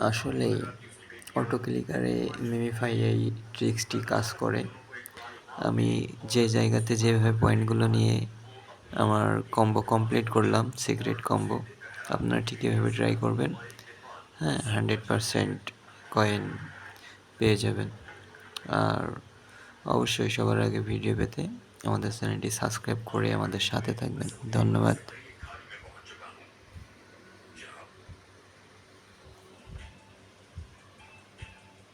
আসলেই auto ক্লিকারে MemeFi এই ট্রিক্সটি কাজ করে। আমি যে জায়গাতে যেভাবে পয়েন্টগুলো নিয়ে আমার কম্বো কমপ্লিট করলাম, সিক্রেট কম্বো, আপনারা ঠিক এভাবে ট্রাই করবেন। হ্যাঁ, 100% কয়েন পেয়ে যাবেন। আর অবশ্যই সবার আগে ভিডিও পেতে আমাদের চ্যানেলটি সাবস্ক্রাইব করে আমাদের সাথে থাকবেন। ধন্যবাদ।